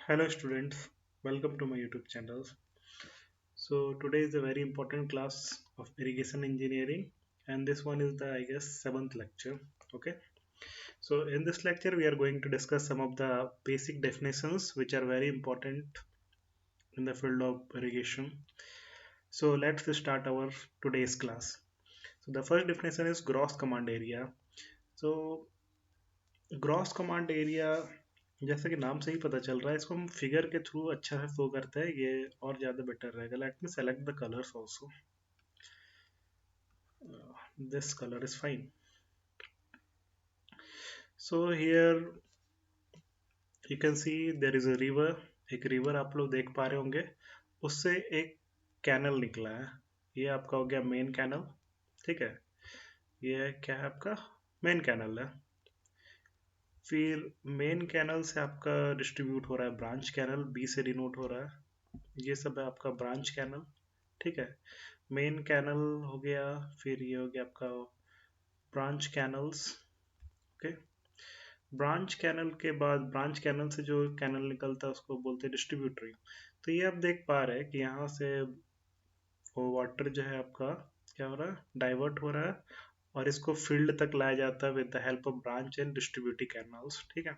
Hello students, welcome to my YouTube channel. So today is a very important class of irrigation engineering and this one is the I guess seventh lecture. Okay. So in this lecture we are going to discuss some of the basic definitions which are very important in the field of irrigation. So let's start our today's class. So the first definition is gross command area. So gross command area जैसा कि नाम से ही पता चल रहा है इसको हम फिगर के थ्रू अच्छा से शो करते हैं ये और ज़्यादा बेटर रहेगा let me select the colours also this colour is fine so here you can see there is a river एक रिवर आप लोग देख पा रहे होंगे उससे एक कैनल निकला है ये आपका हो गया मेन कैनल ठीक है ये क्या है आपका मेन कैनल है फिर मेन कैनल से आपका डिस्ट्रीब्यूट हो रहा है ब्रांच कैनल बी से डिनोट हो रहा है ये सब है आपका ब्रांच कैनल ठीक है मेन कैनल हो गया फिर ये हो गया आपका branch canals okay branch canal के बाद ब्रांच कैनल से जो कैनल निकलता है उसको बोलते हैं डिस्ट्रीब्यूटरी तो ये आप देख पा रहे हैं कि यहाँ से वो वाटर जो है आपका क्या हो रहा है डाइवर्ट हो रहा है और इसको फील्ड तक लाया जाता है with the help of branch and distributary canals ठीक है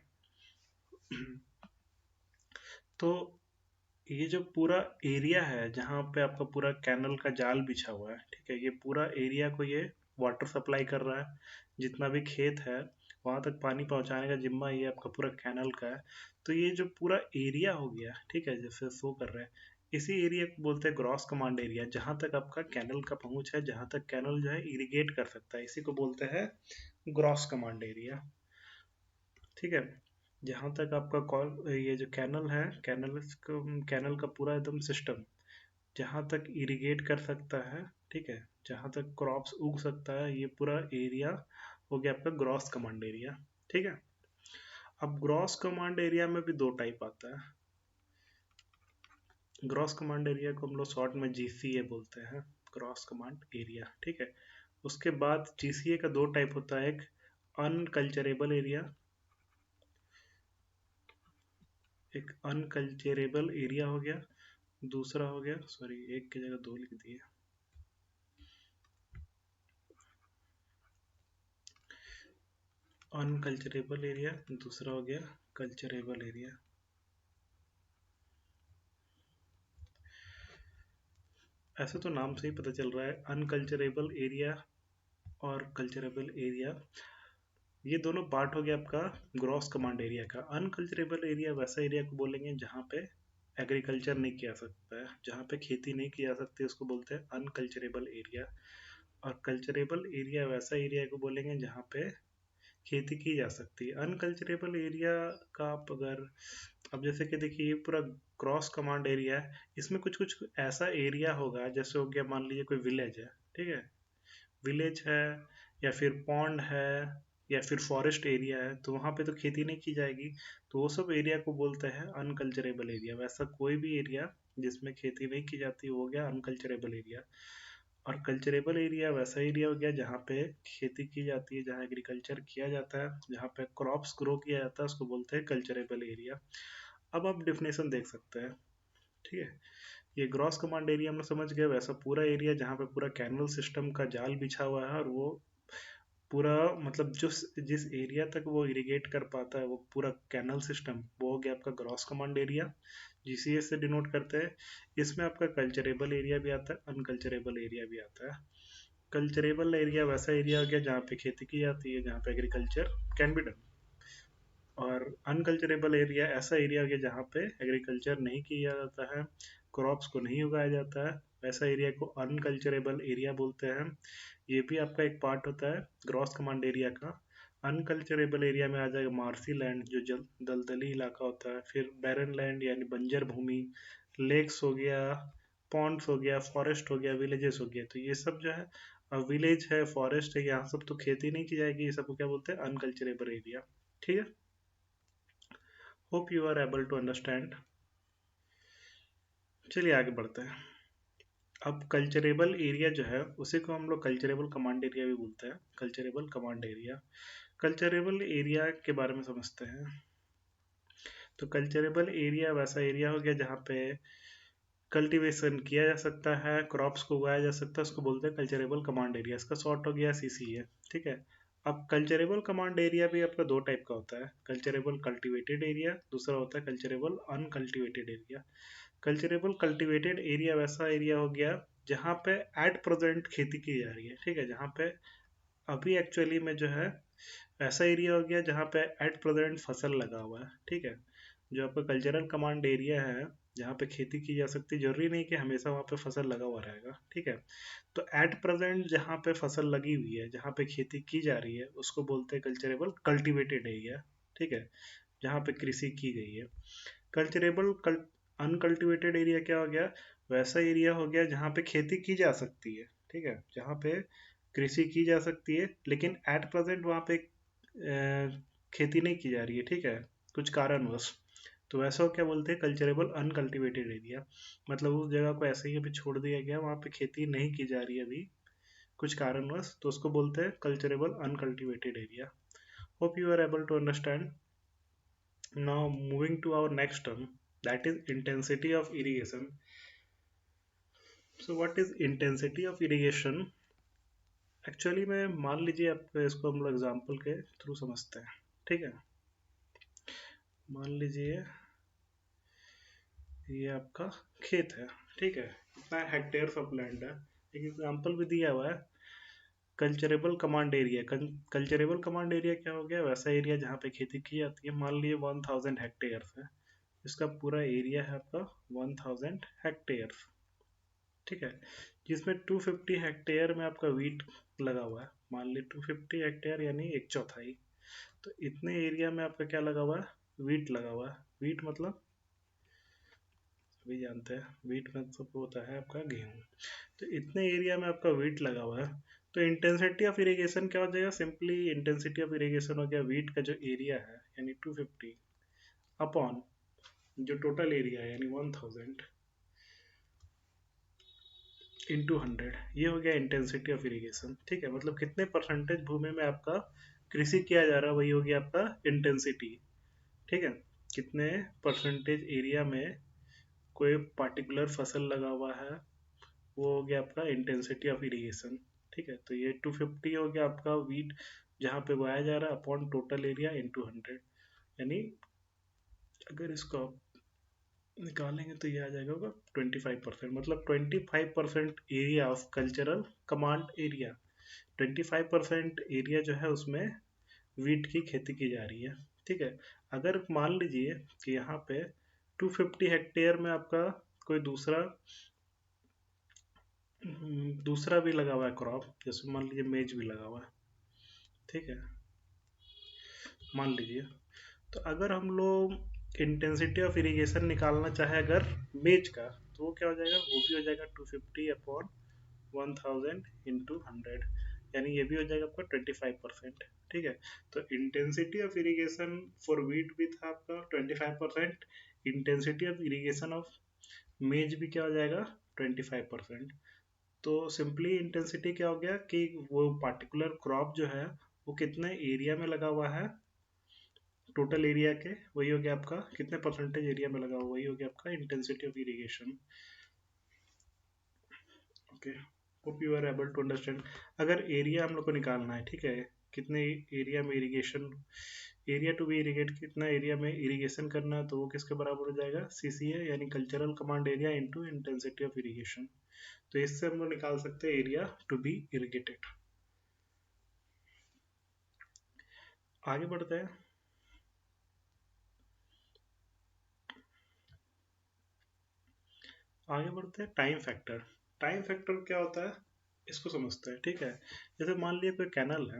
तो ये जो पूरा एरिया है जहाँ पे आपका पूरा कैनल का जाल बिछा हुआ है ठीक है ये पूरा एरिया को ये वाटर सप्लाई कर रहा है जितना भी खेत है वहां तक पानी पहुंचाने का जिम्मा ये आपका पूरा कैनल का है तो ये जो पूरा एरिया हो गया ठीक है जैसे शो कर रहे हैं इसी एरिया को बोलते हैं ग्रॉस कमांड एरिया जहां तक आपका कैनल का पहुंच है जहां तक कैनल जो है इरिगेट कर सकता है इसी को बोलते हैं ग्रॉस कमांड एरिया ठीक है जहां तक आपका कॉल ये जो कैनल है कैनल का पूरा एकदम सिस्टम जहां तक इरिगेट कर सकता है ठीक है जहां तक क्रॉप्स उग सकता है ये पूरा एरिया हो गया आपका ग्रॉस कमांड एरिया ठीक है अब ग्रॉस कमांड एरिया में भी दो टाइप आता है ग्रॉस कमांड एरिया को हम लोग शॉर्ट में जीसीए बोलते हैं ग्रॉस कमांड एरिया ठीक है उसके बाद जीसीए का दो टाइप होता है एक अनकल्चरेबल एरिया एक अनकल्चरेबल एरिया हो गया दूसरा हो गया सॉरी एक की जगह दो लिख दिए अनकल्चरेबल एरिया दूसरा हो गया कल्चरेबल एरिया ऐसे तो नाम से ही पता चल रहा है अनकल्चरेबल एरिया और कल्चरेबल एरिया ये दोनों पार्ट हो गया आपका ग्रॉस कमांड एरिया का अनकल्चरेबल एरिया वैसा एरिया को बोलेंगे जहाँ पे एग्रीकल्चर नहीं किया सकता है जहाँ पे खेती नहीं की जा सकती उसको बोलते हैं अनकल्चरेबल एरिया और कल्चरेबल एरिया वैसा एरिया को बोलेंगे जहाँ पे खेती की जा सकती है अनकल्चरेबल एरिया का आप अगर अब जैसे कि देखिए ये पूरा क्रॉस कमांड एरिया है इसमें कुछ कुछ ऐसा एरिया होगा जैसे हो गया मान लीजिए कोई विलेज है ठीक है विलेज है या फिर पॉन्ड है या फिर फॉरेस्ट एरिया है तो वहाँ पे तो खेती नहीं की जाएगी तो वो सब एरिया को बोलते हैं अनकल्चरेबल एरिया वैसा कोई भी एरिया जिसमें खेती नहीं की जाती वो हो गया अनकल्चरेबल एरिया और कल्चरेबल एरिया वैसा एरिया हो गया जहाँ पे खेती की जाती है जहाँ एग्रीकल्चर किया जाता है जहाँ पे क्रॉप्स ग्रो किया जाता है उसको बोलते हैं कल्चरेबल एरिया अब आप डिफिनेशन देख सकते हैं ठीक है ये ग्रॉस कमांड एरिया हम लोग समझ गए वैसा पूरा एरिया जहाँ पे पूरा कैनल सिस्टम का जाल बिछा हुआ है और वो पूरा मतलब जिस एरिया तक वो इरिगेट कर पाता है वो पूरा कैनल सिस्टम वो हो गया आपका ग्रॉस कमांड एरिया जीसीएस से डिनोट करते हैं इसमें आपका कल्चरेबल एरिया भी आता है अनकल्चरेबल एरिया भी आता है कल्चरेबल एरिया वैसा एरिया हो गया जहाँ पे खेती की जाती है जहाँ पे एग्रीकल्चर कैन बी डन और अनकल्चरेबल एरिया ऐसा एरिया हो गया जहाँ पे एग्रीकल्चर नहीं किया जाता है क्रॉप्स को नहीं उगाया जाता है वैसा एरिया को अनकल्चरेबल एरिया बोलते हैं ये भी आपका एक पार्ट होता है ग्रॉस कमांड एरिया का अनकल्चरेबल एरिया में आ जाएगा मार्सी लैंड जो जल दलदली इलाका होता है फिर बैरन लैंड यानी बंजर भूमि लेक्स हो गया पॉन्ड्स हो गया फॉरेस्ट हो गया विलेजेस हो गया तो ये सब जो है विलेज है फॉरेस्ट है यहाँ सब तो खेती नहीं की जाएगी ये सब को क्या बोलते हैं अनकल्चरेबल एरिया ठीक है hope you are able to understand चलिए आगे बढ़ते हैं अब कल्चरेबल एरिया जो है उसी को हम लोग कल्चरेबल कमांड एरिया भी बोलते हैं culturable command area culturable area के बारे में समझते हैं तो कल्चरेबल एरिया वैसा एरिया हो गया जहाँ पे कल्टीवेशन किया जा सकता है, क्रॉप्स को उगाया जा सकता है, उसको बोलते हैं कल्चरेबल कमांड एरिया। इसका शॉर्ट हो गया सीसीए। ठीक है। अब कल्चरेबल कमांड एरिया भी आपका दो टाइप का होता है, कल्चरेबल कल्टीवेटेड एरिया, दूसरा होता है culturable uncultivated area. Culturable cultivated area वैसा एरिया हो गया जहाँ पे एट प्रेजेंट खेती की जा रही है। ठीक है, जहाँ पे अभी एक्चुअली में जो है ऐसा एरिया हो गया जहाँ पे एट प्रेजेंट फसल लगा हुआ है। ठीक है। जो आपका कल्चरल कमांड एरिया है जहाँ पे खेती की जा सकती है, जरूरी नहीं कि हमेशा वहाँ पे फसल लगा हुआ रहेगा। ठीक है। तो एट प्रेजेंट जहाँ पे फसल लगी हुई है, जहाँ पे खेती की जा रही है, उसको बोलते हैं कल्चरेबल कल्टीवेटेड एरिया। ठीक है, जहाँ पे कृषि की गई है। कल्चरेबल अनकल्टिवेटेड एरिया क्या हो गया, वैसा एरिया हो गया जहाँ पे खेती की जा सकती है। ठीक है, जहाँ पे कृषि की जा सकती है लेकिन एट प्रेजेंट वहाँ पे खेती नहीं की जा रही है। ठीक है, कुछ कारणवश। तो वैसा को क्या बोलते हैं, कल्चरेबल अनकल्टिवेटेड एरिया। मतलब उस जगह को ऐसे ही अभी छोड़ दिया गया, वहाँ पे खेती नहीं की जा रही है अभी कुछ कारणवश, तो उसको बोलते हैं culturable uncultivated area. Hope you are able to understand. Now moving to our next term, that is intensity of irrigation. So what is intensity of irrigation? Actually में मान लीजिए आप इसको हम लोग एग्जाम्पल के थ्रू समझते हैं। ठीक है, मान लीजिए ये आपका खेत है। ठीक है, इतना हेक्टेयर ऑफ लैंड है। एक एग्जाम्पल भी दिया हुआ है, culturable command area. Culturable command area क्या हो गया, वैसा एरिया जहाँ पे खेती की जाती है। मान लीजिए 1000 हेक्टेयर है, इसका पूरा एरिया है आपका 1000 हेक्टेयर। ठीक है, जिसमें 250 हेक्टेयर में आपका वीट लगा हुआ है। मान ली 250 हेक्टेयर यानी एक चौथाई। तो इतने एरिया में आपका क्या लगा हुआ है, वीट लगा हुआ है। वीट मतलब सभी जानते हैं, वीट मतलब होता है आपका गेहूँ। तो इतने एरिया में आपका वीट लगा हुआ है। तो इंटेंसिटी ऑफ इरिगेशन क्या हो जाएगा, सिंपली इंटेंसिटी ऑफ इरिगेशन हो गया वीट का जो एरिया है यानी 250 अपॉन जो टोटल एरिया है यानी 1000 इंटू 100। ये हो गया इंटेंसिटी ऑफ इरिगेशन। ठीक है, मतलब कितने परसेंटेज भूमि में आपका कृषि किया जा रहा है, वही हो गया आपका इंटेंसिटी। ठीक है, कितने परसेंटेज एरिया में कोई पार्टिकुलर फसल लगा हुआ है, वो हो गया आपका इंटेंसिटी ऑफ इरिगेशन। ठीक है, तो ये 250 हो गया आपका वीट जहाँ पे बोया जा रहा है अपॉन टोटल एरिया इंटू 100। यानी अगर इसको आप निकालेंगे तो ये आ जाएगा होगा 25%। मतलब 25% area of cultural command area, 25% area जो है उसमें वीट की खेती की जा रही है। ठीक है, अगर मान लीजिए कि यहाँ पे 250 हेक्टेयर में आपका कोई दूसरा भी लगा हुआ है क्रॉप, जैसे मान लीजिए मेज भी लगा हुआ है। ठीक है, मान लीजिए, तो अगर हम लोग इंटेंसिटी ऑफ इरिगेशन निकालना चाहे अगर मेज का, तो वो क्या हो जाएगा, वो भी हो जाएगा 250 अपॉन 1000 इंटू 100। यानी ये भी हो जाएगा आपका 25%। ठीक है, तो intensity of irrigation for wheat भी था आपका 25%, इंटेंसिटी ऑफ इरिगेशन ऑफ मेज भी क्या हो जाएगा 25%। तो सिंपली इंटेंसिटी क्या हो गया कि वो पार्टिकुलर क्रॉप जो है वो कितने एरिया में लगा हुआ है, टोटल एरिया के वही हो गया आपका, कितने परसेंटेज एरिया में लगा हुआ वही हो गया आपका intensity of irrigation. Okay, hope you are able to understand. अगर एरिया हम लोग को निकालना है, ठीक है, कितने एरिया में irrigation, area to be irrigate, कितना एरिया में इरिगेशन करना है, तो वो किसके बराबर हो जाएगा, सीसीए यानी cultural command area into intensity of irrigation. तो इससे हम लोग निकाल सकते हैं एरिया टू बी इरिगेटेड। आगे बढ़ते हैं। आगे बढ़ते हैं टाइम फैक्टर। टाइम फैक्टर क्या होता है इसको समझते हैं। ठीक है, जैसे मान लिया कोई कैनल है,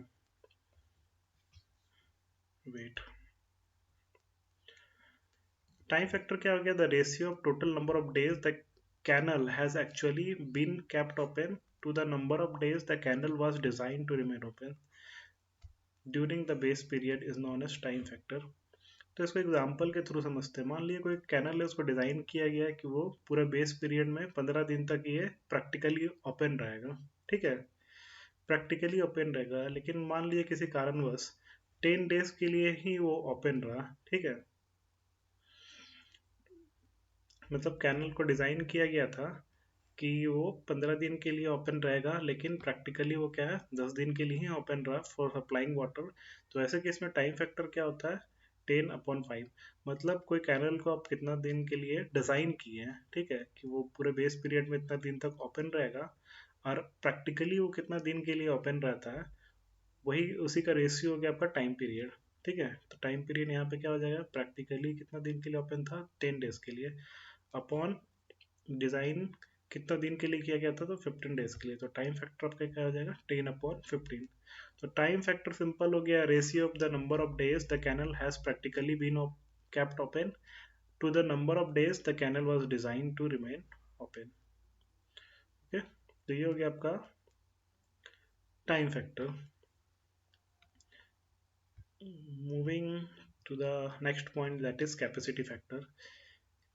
वेट, टाइम फैक्टर क्या हो गया, the ratio of total number of days the canal has actually been kept open to the number of days the canal was design to remain open during the base period is known as time factor. तो इसको example के through समझते हैं। मान लीजिए कोई canal है, उसको डिजाइन किया गया है कि वो पूरे बेस पीरियड में 15 दिन तक ये प्रैक्टिकली ओपन रहेगा। ठीक है, प्रैक्टिकली ओपन रहेगा, लेकिन मान लीजिए किसी कारणवश 10 डेज के लिए ही वो ओपन रहा। ठीक है, मतलब कैनल को डिज़ाइन किया गया था कि वो 15 दिन के लिए ओपन रहेगा, लेकिन प्रैक्टिकली वो क्या है 10 दिन के लिए ही ओपन रहा फॉर सप्लाइंग वाटर। तो ऐसे केस में टाइम फैक्टर क्या होता है 10/5। मतलब कोई कैनल को आप कितना दिन के लिए डिज़ाइन किए हैं, ठीक है, कि वो पूरे बेस पीरियड में इतना दिन तक ओपन रहेगा, और प्रैक्टिकली वो कितना दिन के लिए ओपन रहता है, वही उसी का रेशियो हो गया आपका टाइम पीरियड। ठीक है, तो टाइम पीरियड यहाँ पे क्या हो जाएगा, प्रैक्टिकली कितना दिन के लिए ओपन था 10 डेज के लिए, अपॉन डिज़ाइन कितना दिन के लिए किया गया था, तो 15 डेज के लिए। तो टाइम फैक्टर आपका क्या हो जाएगा 10/15। तो टाइम फैक्टर सिंपल हो गया, ratio of the number of days the canal has practically been kept open to the number of days the canal was designed to remain open। Okay, तो ये हो गया आपका time factor. Moving to the next point, that is capacity factor.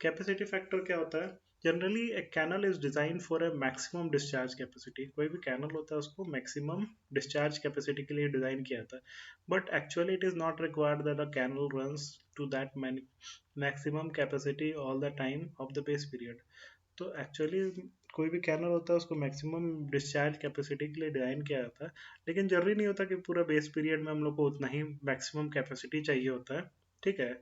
Capacity factor क्या होता है, generally a canal is design for a maximum discharge capacity. कोई भी कैनल होता है उसको मैक्सिमम डिस्चार्ज कैपेसिटी के लिए डिजाइन किया जाता है, but actually it is not required that a canal runs to that maximum capacity all the time of the base period. तो एक्चुअली कोई भी कैनल होता है उसको मैक्सिमम डिस्चार्ज कैपेसिटी के लिए डिजाइन किया जाता है, लेकिन जरूरी नहीं होता कि पूरा बेस पीरियड में हम लोग को उतना ही मैक्सिमम कैपेसिटी चाहिए होता है। ठीक है,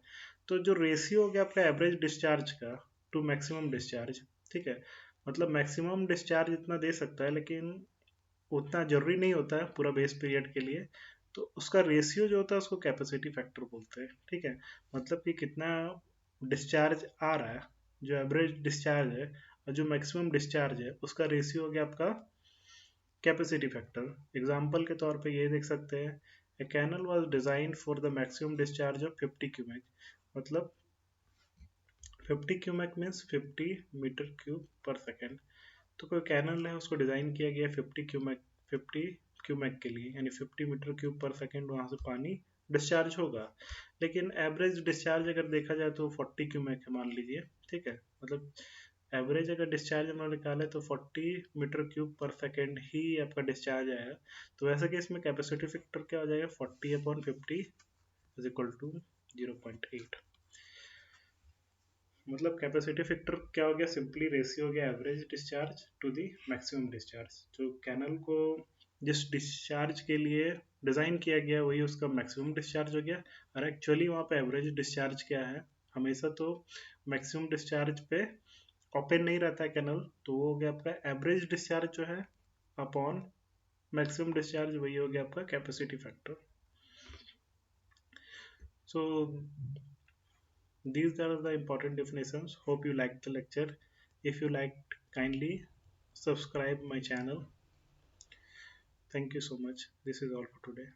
तो जो रेशियो हो गया आपका एवरेज डिस्चार्ज का टू मैक्सिमम डिस्चार्ज, ठीक है, मतलब मैक्सिमम डिस्चार्ज इतना दे सकता है, लेकिन उतना जरूरी नहीं होता है पूरा बेस पीरियड के लिए। तो उसका रेशियो जो होता है उसको कैपेसिटी फैक्टर बोलते हैं। ठीक है, मतलब कि कितना डिस्चार्ज आ रहा है, जो एवरेज डिस्चार्ज है और जो मैक्सिमम डिस्चार्ज है, उसका रेशियो हो गया आपका कैपेसिटी फैक्टर। एग्जाम्पल के तौर पे ये देख सकते हैं, a canal was design for the maximum discharge of 50 cumec. मतलब 50 cumec means 50 metre cube per second. तो कोई कैनल है उसको डिजाइन किया गया 50 क्यूमेक के लिए, यानी 50 मीटर क्यूब पर सेकेंड वहां से पानी डिस्चार्ज होगा, लेकिन एवरेज डिस्चार्ज अगर देखा जाए तो 40 क्यूमेक है मान लीजिए। ठीक है, मतलब एवरेज अगर डिस्चार्ज हम लोग निकाले तो 40 मीटर क्यूब पर सेकेंड ही आपका डिस्चार्ज आएगा। तो वैसे केस में कैपेसिटी फैक्टर क्या हो जाएगा 40/50 इज इक्वल टू 0.8। मतलब कैपेसिटी फैक्टर क्या हो गया, सिंपली रेशियो हो गया average discharge to the maximum discharge. जो कैनल को जिस डिस्चार्ज के लिए डिज़ाइन किया गया वही उसका मैक्सिमम डिस्चार्ज हो गया, और एक्चुअली वहाँ पे एवरेज डिस्चार्ज क्या है, हमेशा तो मैक्सिमम डिस्चार्ज पे ओपन नहीं रहता है कैनल, तो वो हो गया आपका एवरेज डिस्चार्ज जो है अपॉन मैक्सिमम डिस्चार्ज, वही हो गया आपका capacity factor. So these are the important definitions. Hope you liked the lecture. If you liked, kindly subscribe my channel. Thank you so much. This is all for today.